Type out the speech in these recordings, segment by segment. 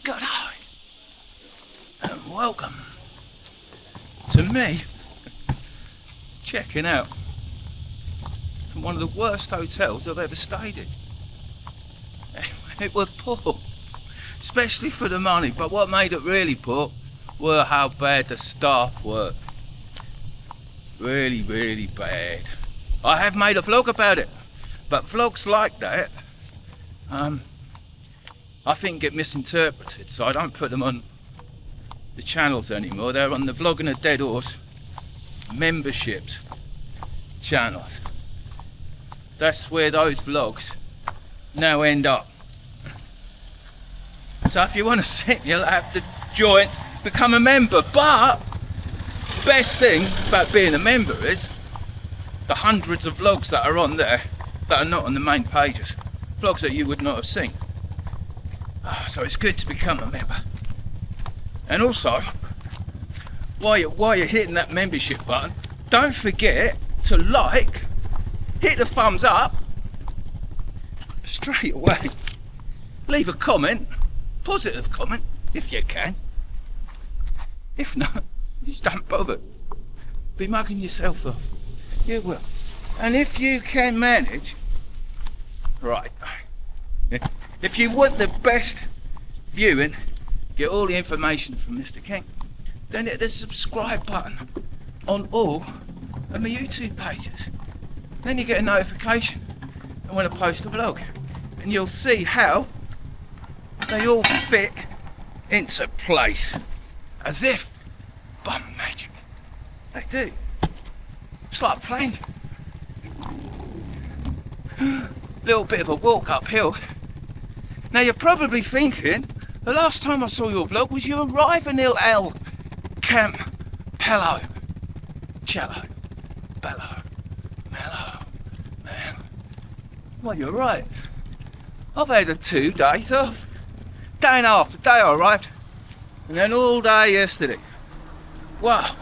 Good day, and welcome to me checking out from one of the worst hotels I've ever stayed in. It was poor, especially for the money, but what made it really poor were how bad the staff were. Really, really bad. I have made a vlog about it, but vlogs like that, I think get misinterpreted, so I don't put them on the channels anymore. They're on the Vlogging a Dead Horse memberships channels. That's where those vlogs now end up. So if you want to see me, you'll have to join, become a member. But the best thing about being a member is the hundreds of vlogs that are on there that are not on the main pages. Vlogs that you would not have seen. So it's good to become a member. And also, while you're hitting that membership button, don't forget to hit the thumbs up straight away. Leave a comment, positive comment, if you can. If not, just don't bother. Be mugging yourself off. You will. And if you can manage, right, if you want the best viewing, get all the information from Mr. King, then hit the subscribe button on all of my YouTube pages. Then you get a notification when I post a vlog, and you'll see how they all fit into place, as if by magic. They do. It's like playing. Little bit of a walk uphill. Now you're probably thinking, the last time I saw your vlog was you arriving in El Campello. Cello. Bello. Mellow. Man. Well, you're right. I've had 2 days off. Day and a half, the day I arrived, and then all day yesterday. Wow.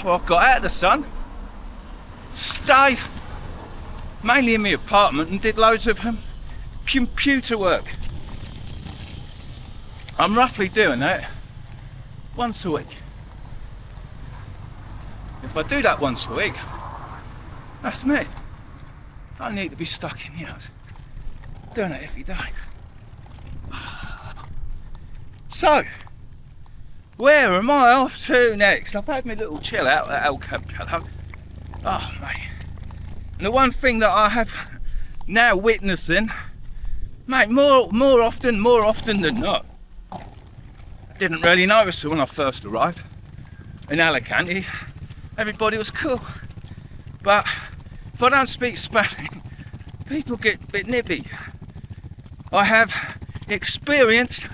Well, I got out of the sun, stayed mainly in my apartment and did loads of computer work. I'm roughly doing that once a week. If I do that once a week, that's me. I don't need to be stuck in the house doing it every day. So, where am I off to next? I've had my little chill out at El Campello. Oh, mate. And the one thing that I have now witnessing, mate, more often than not, I didn't really notice it when I first arrived in Alicante. Everybody was cool. But if I don't speak Spanish, people get a bit nippy. I have experienced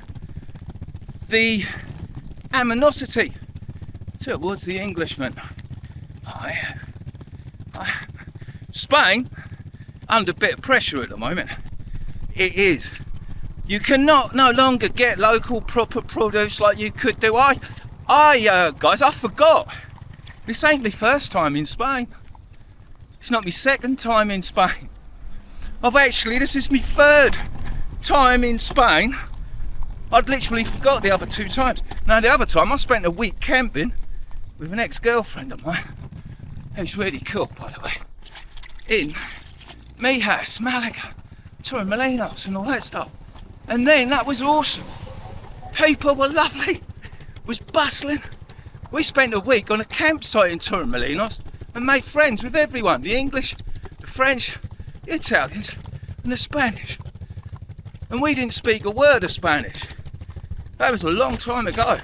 the animosity towards the Englishman. Spain, under a bit of pressure at the moment. It is. You cannot no longer get local proper produce like you could do. Guys, I forgot. This ain't my first time in Spain. It's not my second time in Spain. This is my 3rd time in Spain. I'd literally forgot the other 2 times. Now the other time I spent a week camping with an ex-girlfriend of mine, who's really cool, by the way, in Mijas, Malaga, Torremolinos and all that stuff. And then that was awesome. People were lovely. It was bustling. We spent a week on a campsite in Torremolinos and made friends with everyone. The English, the French, the Italians and the Spanish. And we didn't speak a word of Spanish. That was a long time ago.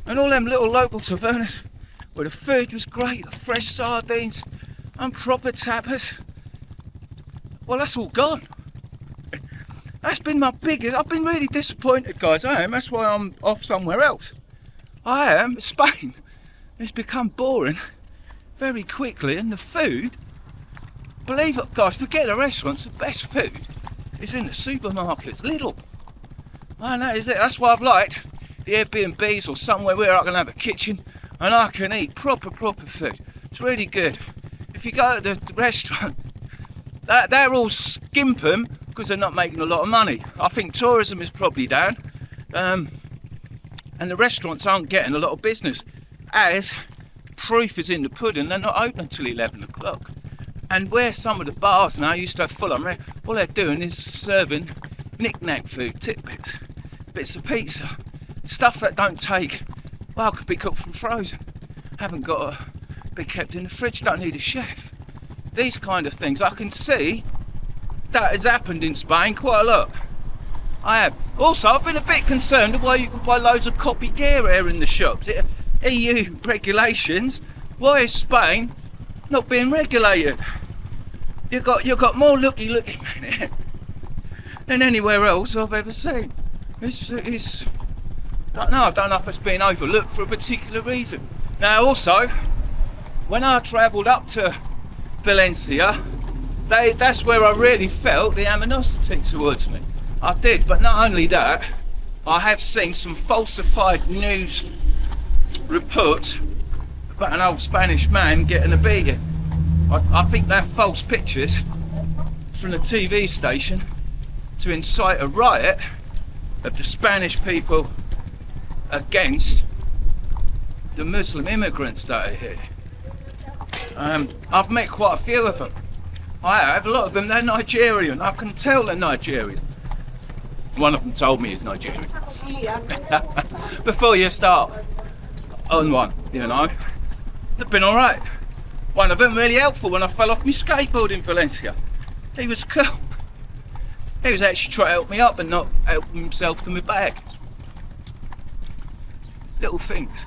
And all them little local tavernas where the food was great, the fresh sardines and proper tapas. Well, that's all gone. That's been my biggest. I've been really disappointed, guys. I am. That's why I'm off somewhere else. I am. Spain has become boring very quickly, and the food, believe it, guys, forget the restaurants, the best food is in the supermarkets. Lidl. I know, is it? That's why I've liked the Airbnbs or somewhere where I can have a kitchen and I can eat proper food. It's really good. If you go to the restaurant, they're all skimping because they're not making a lot of money. I think tourism is probably down, and the restaurants aren't getting a lot of business. As proof is in the pudding, they're not open until 11 o'clock. And where some of the bars now used to have full on, all they're doing is serving knick-knack food, tidbits, bits of pizza, stuff that don't take, well, could be cooked from frozen, haven't got to be kept in the fridge, don't need a chef. These kind of things, I can see that has happened in Spain quite a lot. I have. Also, I've been a bit concerned of why you can buy loads of copy gear here in the shops. EU regulations, why is Spain not being regulated? You got more looky men here than anywhere else I've ever seen. It's I don't know if it's being overlooked for a particular reason. Now also, when I travelled up to Valencia, that's where I really felt the animosity towards me. I did, but not only that, I have seen some falsified news reports about an old Spanish man getting a beating. I think they're false pictures from the TV station to incite a riot of the Spanish people against the Muslim immigrants that are here. I've met quite a few of them. I have. A lot of them, they're Nigerian. I can tell they're Nigerian. One of them told me he's Nigerian. Before you start on one, you know, they've been all right. One of them really helpful when I fell off my skateboard in Valencia. He was cool. He was actually trying to help me up and not help himself to my bag. Little things.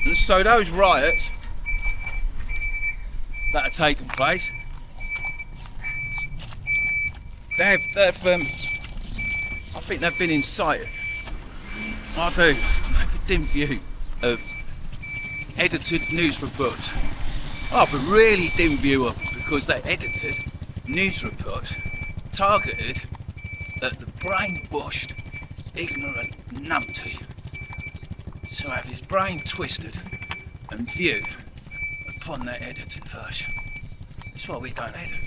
And so those riots that are taking place, they've I think they've been incited. I do. I have a dim view of edited news reports. I have a really dim view of them because they edited news reports targeted at the brainwashed, ignorant numpty. So have his brain twisted and view upon that edited version. That's why we don't edit.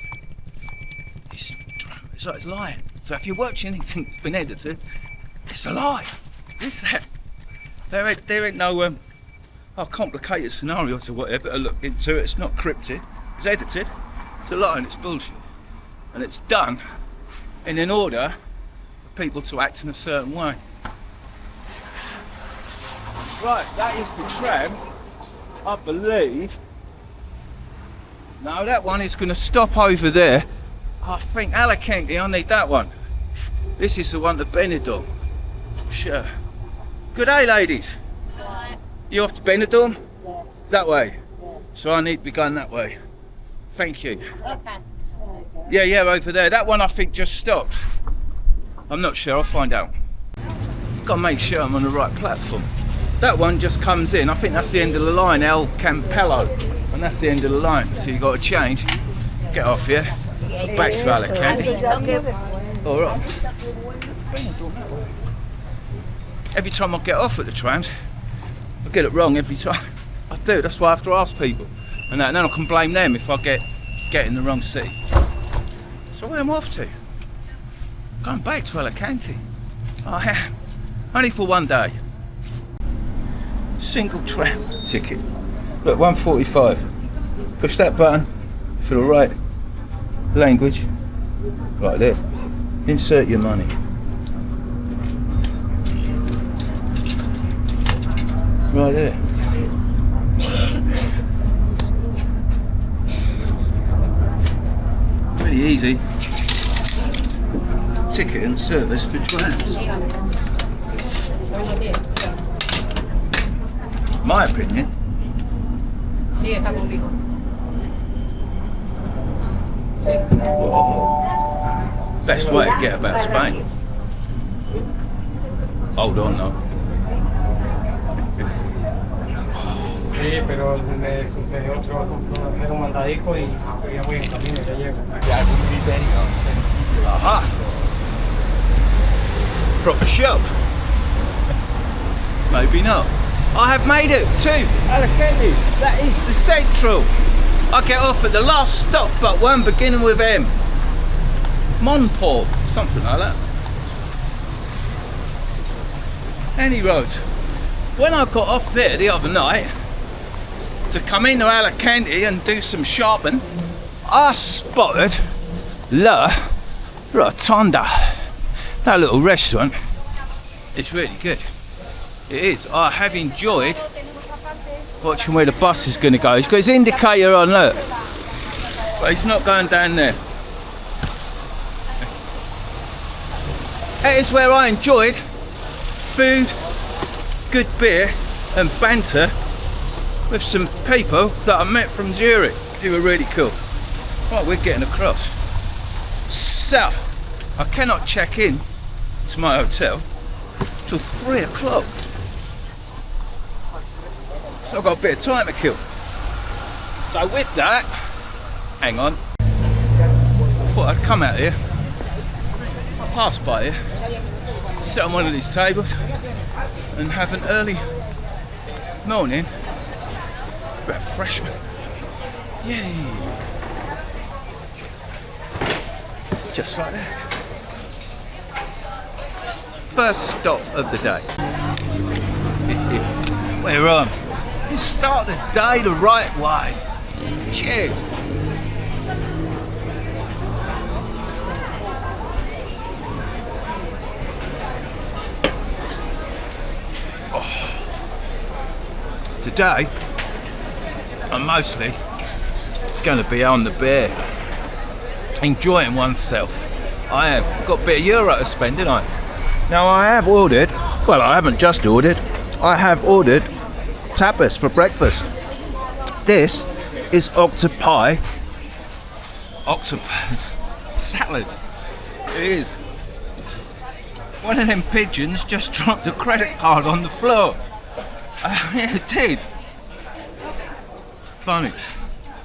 It's like it's lying. So if you watch anything that's been edited, it's a lie. It's that. There ain't no complicated scenarios or whatever to look into. It's not cryptic. It's edited. It's a lie and it's bullshit. And it's done in order for people to act in a certain way. Right, that is the tram, I believe. No, that one is going to stop over there. I think Alicante, I need that one. This is the one to Benidorm. Sure. Good day, ladies. Right. You off to Benidorm? Yeah. That way? Yeah. So I need to be going that way. Thank you. Okay. Yeah, over there. That one I think just stops. I'm not sure, I'll find out. Gotta make sure I'm on the right platform. That one just comes in. I think that's the end of the line, El Campello. And that's the end of the line. So you got to change. Get off here. Back to Alicante. All right. Every time I get off at the trams, I get it wrong every time. I do. That's why I have to ask people. And then I can blame them if I get in the wrong seat. So where am I off to? Going back to Alicante. I am. Only for one day. Single tram ticket. Look, 145. Push that button for the right language. Right there. Insert your money. Right there. Really easy. Ticket and service for trams. My opinion. Sí, está conmigo. Best way to get about Spain. Hold on though. Sí, pero me sucedió otro mandadico y ya voy en camino, ya llego. Aha! Proper shop. Maybe not. I have made it to Alicante. That is the central. I get off at the last stop but one beginning with M. Monport, something like that. Any road. When I got off there the other night to come into Alicante and do some shopping, I spotted La Rotonda. That little restaurant is really good. It is. I have enjoyed watching where the bus is going to go. He's got his indicator on, look. But he's not going down there. That is where I enjoyed food, good beer and banter with some people that I met from Zurich. They were really cool. Right, we're getting across. So, I cannot check in to my hotel till 3 o'clock. So I've got a bit of time to kill. So with that, hang on. I thought I'd come out here, pass by here, sit on one of these tables and have an early morning refreshment. Yay! Just like that. First stop of the day. We're on. You start the day the right way. Cheers. Today, I'm mostly going to be on the beer, enjoying oneself. I have got a bit of euro to spend, didn't I? Now I have ordered, well I haven't just ordered, I have ordered tapas for breakfast. This is octopus salad. It is. One of them pigeons just dropped a credit card on the floor. Yeah, it did. Funny.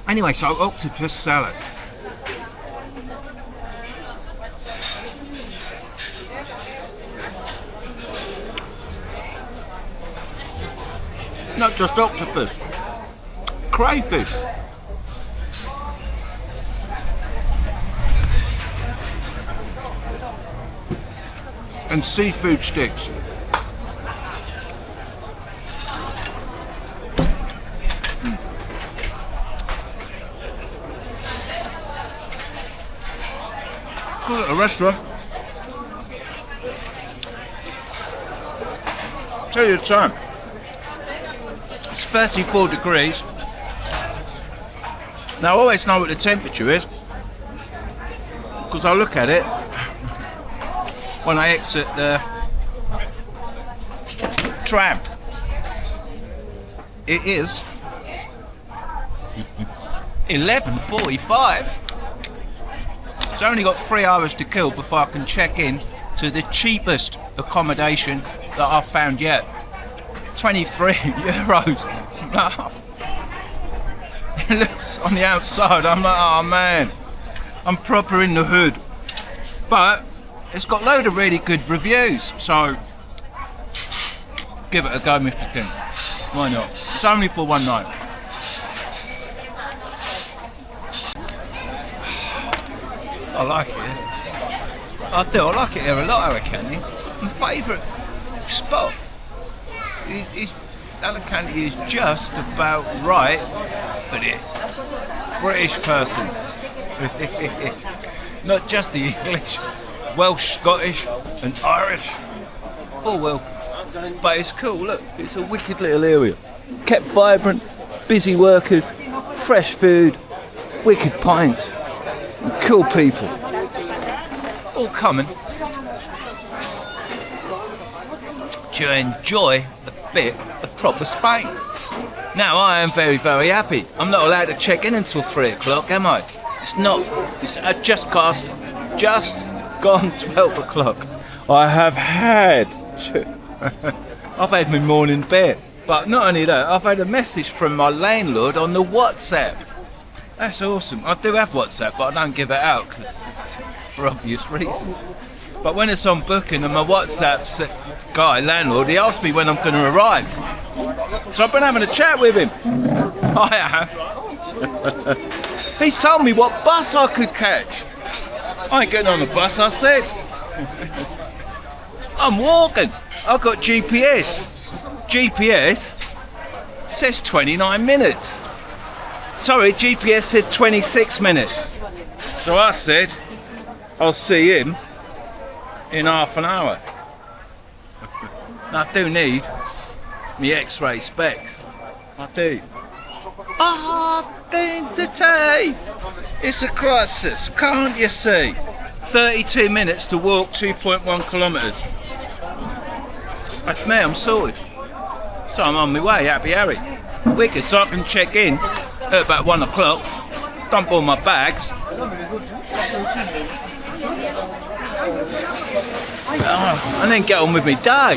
Anyway, so octopus salad. Not just octopus, crayfish. And seafood sticks. Good at a restaurant. Tell you the time. It's 34 degrees. Now I always know what the temperature is because I look at it when I exit the tram. It is 11:45. It's only got 3 hours to kill before I can check in to the cheapest accommodation that I've found yet. 23 euros. It looks on the outside, I'm like, oh man, I'm proper in the hood. But it's got a load of really good reviews, so give it a go, Mr. King. Why not? It's only for one night. I like it here. I do, I like it here a lot, Alicante. My favourite spot is Alicante is just about right for the British person. Not just the English, Welsh, Scottish and Irish. All welcome. But it's cool, look, it's a wicked little area. Kept vibrant, busy workers, fresh food, wicked pints, and cool people. All coming to enjoy a bit of proper Spain. Now I am very, very happy. I'm not allowed to check in until 3 o'clock, am I? It's not. It's just gone 12 o'clock. I have had I've had my morning beer. But not only that, I've had a message from my landlord on the WhatsApp. That's awesome. I do have WhatsApp, but I don't give it out because for obvious reasons. But when it's on booking and my WhatsApp guy, landlord, he asked me when I'm going to arrive. So I've been having a chat with him. I have. He told me what bus I could catch. I ain't getting on the bus, I said. I'm walking. I've got GPS. GPS says 29 minutes. Sorry, GPS said 26 minutes. So I said, I'll see him in half an hour. I do need me X-ray specs. I do. Identity! It's a crisis, can't you see? 32 minutes to walk 2.1 kilometres. That's me, I'm sorted. So I'm on my way, happy Harry. Wicked, so I can check in at about 1 o'clock, dump all my bags. And then get on with me day.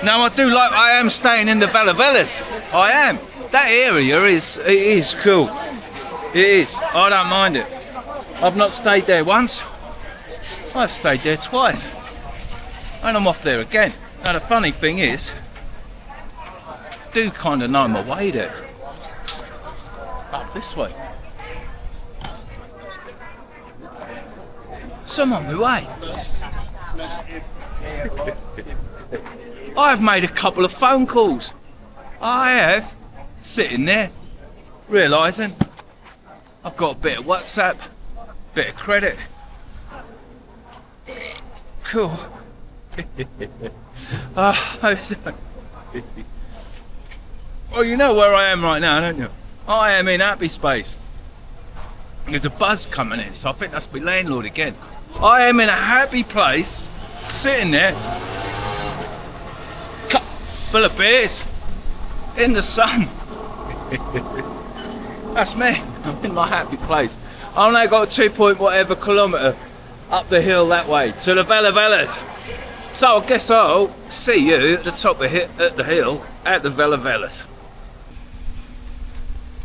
Now I do like, I am staying in the Velavelas. I am. That area is cool. It is. I don't mind it. I've not stayed there once. I've stayed there twice. And I'm off there again. Now the funny thing is, I do kind of know my way there. Up this way. So I'm on my way. I've made a couple of phone calls. I have. Sitting there, realising I've got a bit of WhatsApp, bit of credit. Cool. Well, you know where I am right now, don't you? I am in happy space. There's a buzz coming in, so I think that's my landlord again. I am in a happy place, sitting there, cup full of beers, in the sun. That's me. I'm in my happy place. I've now got a 2-point-whatever kilometre up the hill that way to the Velavelas. So I guess I'll see you at the top of the hill at the Velavelas.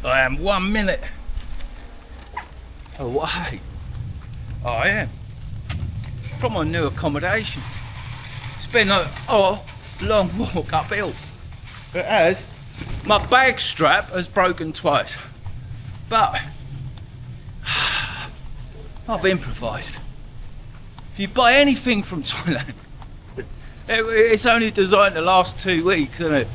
I am 1 minute away. I am from my new accommodation. It's been a long walk uphill. It has. My bag strap has broken twice, but I've improvised. If you buy anything from Thailand, it's only designed to last 2 weeks, isn't it?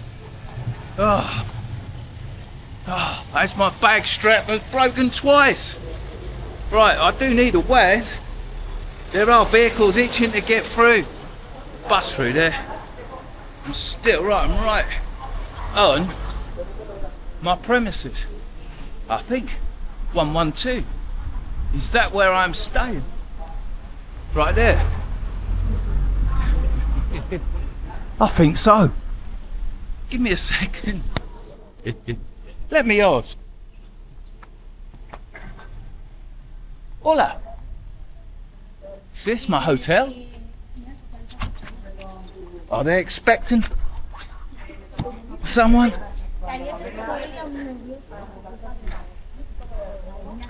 As my bag strap has broken twice. Right, I do need a wares. There are vehicles itching to get through. Bus through there. I'm right on my premises. I think 112. Is that where I'm staying? Right there. I think so. Give me a second. Let me ask. Hola. Is this my hotel? Are they expecting someone?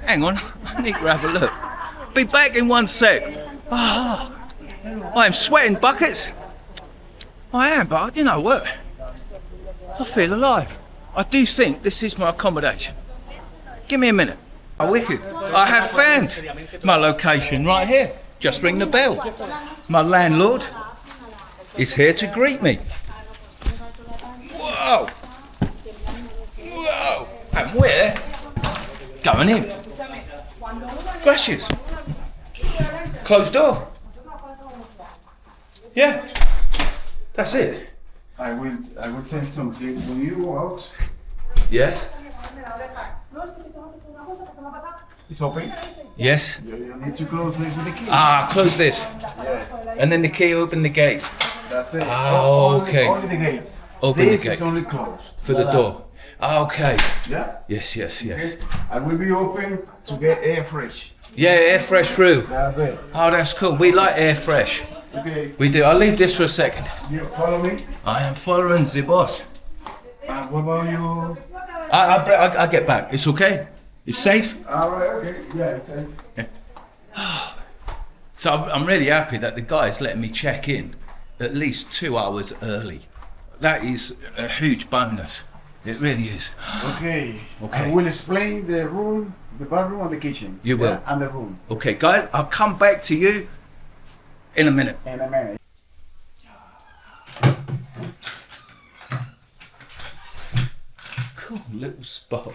Hang on, I need to have a look. Be back in 1 sec. I am sweating buckets. I am, but you know what? I feel alive. I do think this is my accommodation. Give me a minute. Oh, wicked. I have found my location right here. Just ring the bell. My landlord is here to greet me. Whoa! Whoa! And we're going in. Gracias. Closed door. Yeah. That's it. I will send something to you out. Yes. It's open. Yes. You need to close this with the key. Close this. Yeah. And then the key open the gate. That's it. Okay. Only the gate. Open this the gate. Is only closed. For the door. Okay. Yeah. Yes. Okay. I will be open to get air fresh. Yeah, air fresh through. That's it. Oh, that's cool. We like air fresh. Okay. We do. I'll leave this for a second. You follow me. I am following the boss. What about you? I'll get back. It's okay? It's safe? Alright, okay. Yeah, it's safe. So I'm really happy that the guy's letting me check in at least 2 hours early. That is a huge bonus. It really is. Okay. Okay. I will explain the room, the bathroom, and the kitchen. You will. And the room. Okay, guys, I'll come back to you in a minute. In a minute. Cool little spot.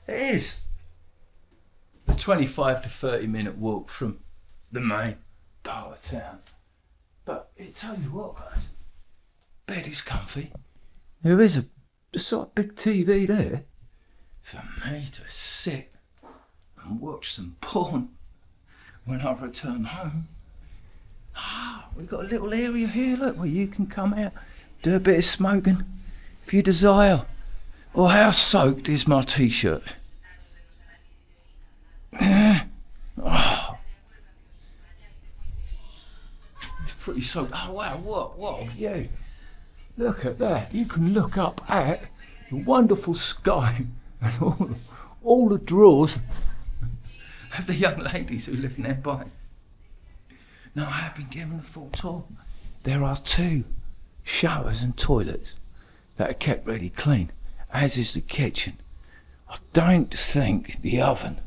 It is. A 25 to 30 minute walk from the main part of town. But it tell you what, guys, bed is comfy. There is a sort of big TV there for me to sit and watch some porn when I return home. We've got a little area here, look, where you can come out, do a bit of smoking if you desire. Oh, how soaked is my t-shirt? Oh. It's pretty soaked. Oh wow, what a view. Look at that. You can look up at the wonderful sky and all the drawers of the young ladies who live nearby. Now, I have been given a full tour. There are 2 showers and toilets that are kept really clean, as is the kitchen. I don't think the oven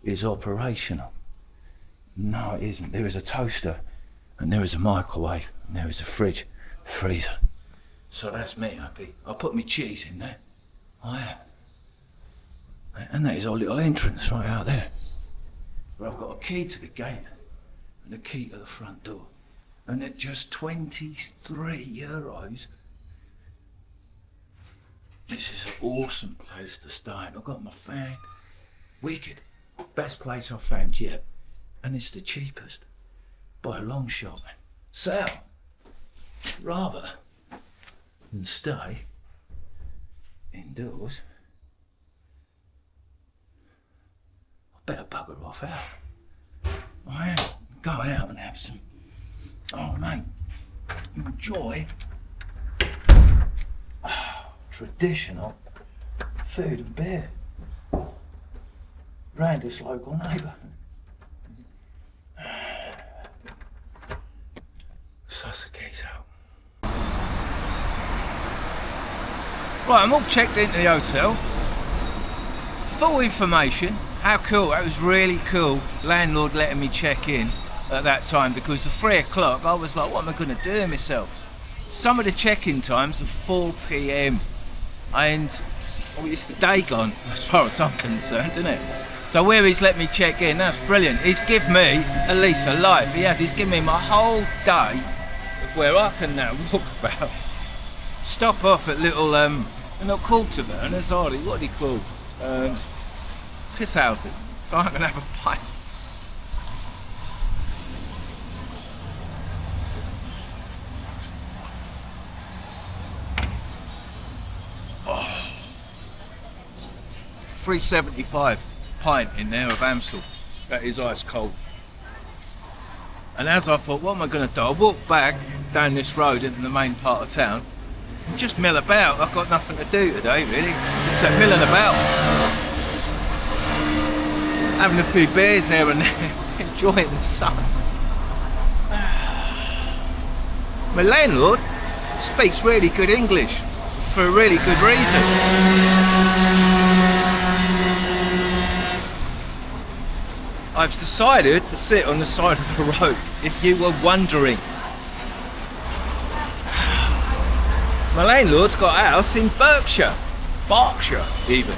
is operational. No, it isn't. There is a toaster, and there is a microwave, and there is a fridge, freezer. So that's me happy. I'll put my cheese in there. I am. And that is our little entrance right out there. Where I've got a key to the gate and a key to the front door. And at just €23, this is an awesome place to stay. And I've got my fan. Wicked. Best place I've found yet. And it's the cheapest. By a long shot. So, rather than stay indoors, I better bugger off out. I am. Go out and have some, oh mate, enjoy traditional food and beer round this local neighbour. Suss the keys out. Right, I'm all checked into the hotel. Full information. How cool, that was really cool. Landlord letting me check in at that time, because at 3 o'clock I was like, what am I going to do with myself? Some of the check-in times are 4 p.m. and it's the day gone as far as I'm concerned, isn't it? So where he's let me check in, that's brilliant. He's given me at least a life. He's given me my whole day of where I can now walk about. Stop off at little, they're not called tavernas, are they? What are they called? Piss houses. So I can have a pint. $3.75 pint in there of Amstel. That is ice cold. And as I thought, what am I going to do? I walked back down this road into the main part of town and just mill about. I've got nothing to do today, really. Just milling about. Having a few beers here and there, enjoying the sun. My landlord speaks really good English for a really good reason. I've decided to sit on the side of the road, if you were wondering. My landlord's got a house in Berkshire even.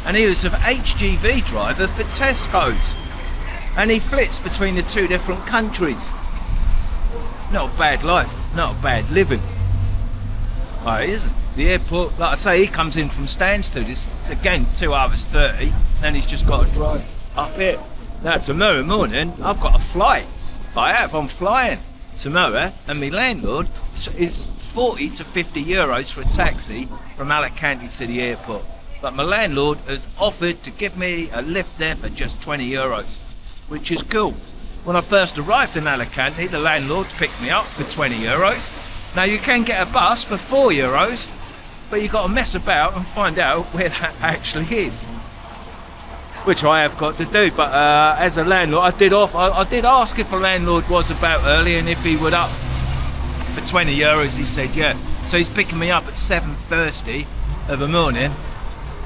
And he was an HGV driver for Tesco's. And he flits between the 2 different countries. Not a bad life, not a bad living. Oh, it isn't. The airport, like I say, he comes in from Stansted. It's again 2 hours 30, and he's just got to drive up here. Now tomorrow morning, I've got a flight. I'm flying tomorrow, and my landlord is 40 to 50 euros for a taxi from Alicante to the airport. But my landlord has offered to give me a lift there for just 20 euros, which is cool. When I first arrived in Alicante, the landlord picked me up for 20 euros. Now you can get a bus for 4 euros, but you've got to mess about and find out where that actually is. Which I have got to do, but as a landlord, I did ask if the landlord was about early and if he would up for €20, he said, yeah. So he's picking me up at 7:30 of the morning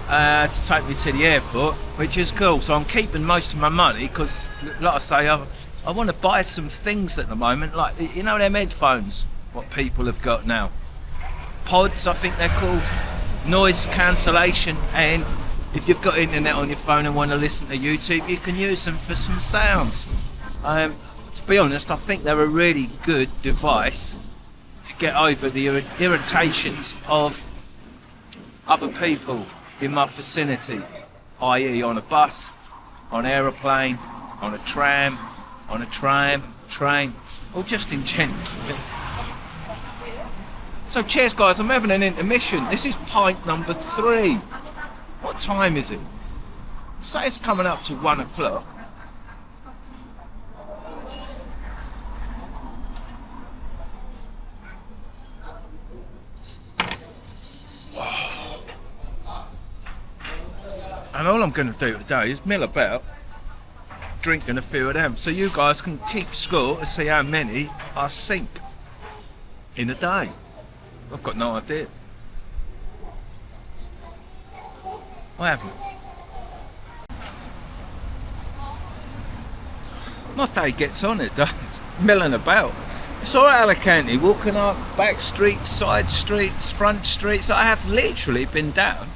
to take me to the airport, which is cool. So I'm keeping most of my money because, like I say, I want to buy some things at the moment, like, you know, them headphones, what people have got now. Pods, I think they're called. Noise cancellation, and if you've got internet on your phone and want to listen to YouTube, you can use them for some sounds. To be honest, I think they're a really good device to get over the irritations of other people in my vicinity, i.e. on a bus, on an aeroplane, on a tram, on a train, or just in general. So cheers guys, I'm having an intermission. This is pint number 3. What time is it? Say it's coming up to 1 o'clock. And all I'm going to do today is mill about, drinking a few of them, so you guys can keep score and see how many I sink in a day. I've got no idea. I haven't. My day gets on, it does. Milling about. It's alright, Alicante, walking up back streets, side streets, front streets. I have literally been down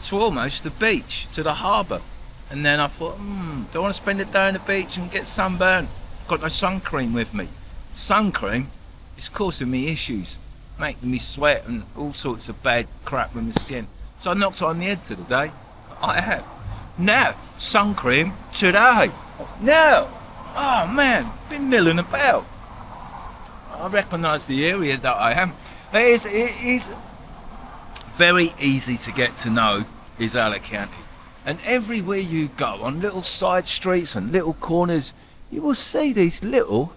to almost the beach, to the harbour. And then I thought, don't want to spend a day on the beach and get sunburned. Got no sun cream with me. Sun cream is causing me issues, making me sweat and all sorts of bad crap with my skin. So I knocked it on the head today. I have. Now, sun cream today. Now, oh man, been milling about. I recognise the area that I am. It is very easy to get to know, is Alicante. And everywhere you go, on little side streets and little corners, you will see these little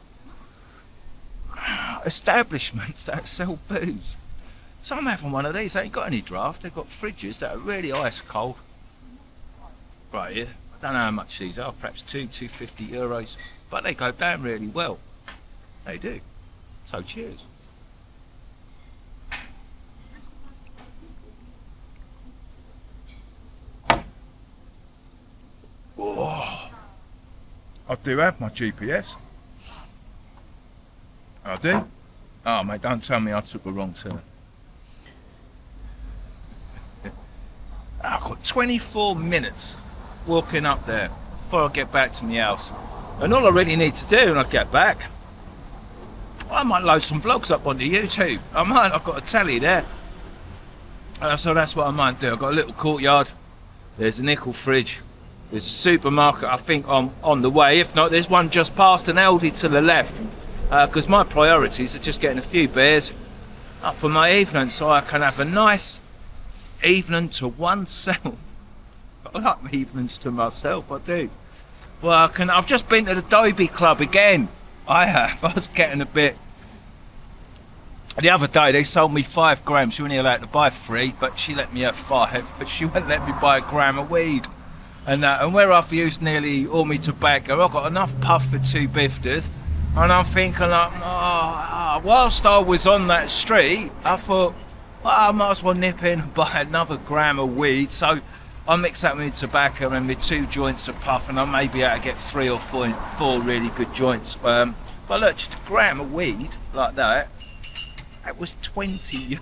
establishments that sell booze. So I'm having one of these. They ain't got any draft. They've got fridges that are really ice cold. Right here. I don't know how much these are. Perhaps €250. But they go down really well. They do. So cheers. Oh, I do have my GPS. I do. Oh mate, don't tell me I took a wrong turn. I've got 24 minutes walking up there before I get back to my house. And all I really need to do when I get back, I might load some vlogs up onto YouTube. I've got a telly there. So that's what I might do. I've got a little courtyard. There's a nickel fridge. There's a supermarket, I think, on the way. If not, there's one just past, an Aldi to the left. Because my priorities are just getting a few beers for my evening, so I can have a nice evening to oneself. I like my evenings to myself, I do. Well, I've just been to the Dobie Club again. I have. I was getting a bit. The other day they sold me 5 grams. She only allowed to buy 3, but she let me have 5. But she wouldn't let me buy a gram of weed. And where I've used nearly all my tobacco, I've got enough puff for 2 bifters. And I'm thinking, like, whilst I was on that street, I thought, well, I might as well nip in and buy another gram of weed. So I mix that with tobacco and with 2 joints of puff, and I may be able to get 3 or 4 really good joints. But look, just a gram of weed like that, that was €20.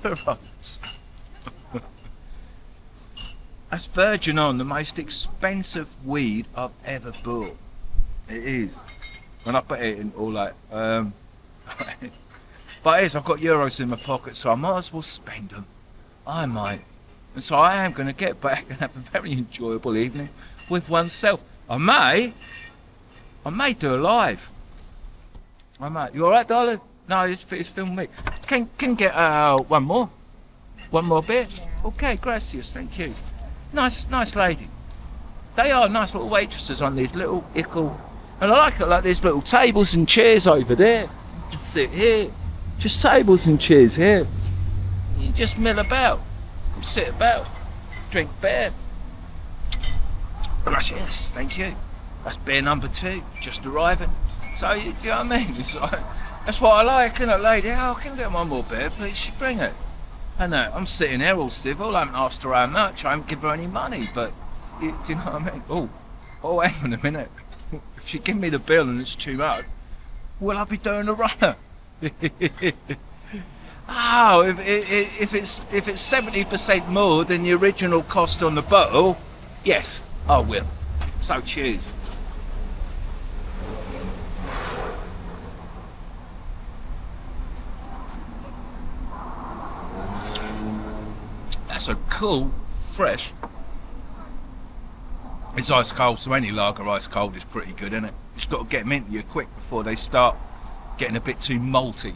That's virgin on, the most expensive weed I've ever bought. It is. When I put it in all that. But it is, I've got euros in my pocket, so I might as well spend them. I might. And so I am going to get back and have a very enjoyable evening with oneself. I may do a live. I might. You alright, darling? No, it's filming me. Can get one more beer? Yeah. Okay, gracias, thank you. Nice lady. They are nice little waitresses on these little ickle. And I like it, like there's little tables and chairs over there. You can sit here. Just tables and chairs here. You just mill about. Sit about. Drink beer. Gracias, thank you. That's beer number 2, just arriving. So, do you know what I mean? It's like, That's what I like, innit, lady? Oh, can I get one more beer, please? She bring it. I know, I'm sitting here all civil, I haven't asked her how much, I haven't given her any money, but, do you know what I mean? Oh, hang on a minute. If she give me the bill and it's too much, will I be doing a runner? Oh, if it's 70% more than the original cost on the bottle, yes, I will. So cheers. That's a cool, fresh. It's ice cold, so any lager ice cold is pretty good, isn't it? You've got to get them into you quick before they start getting a bit too malty.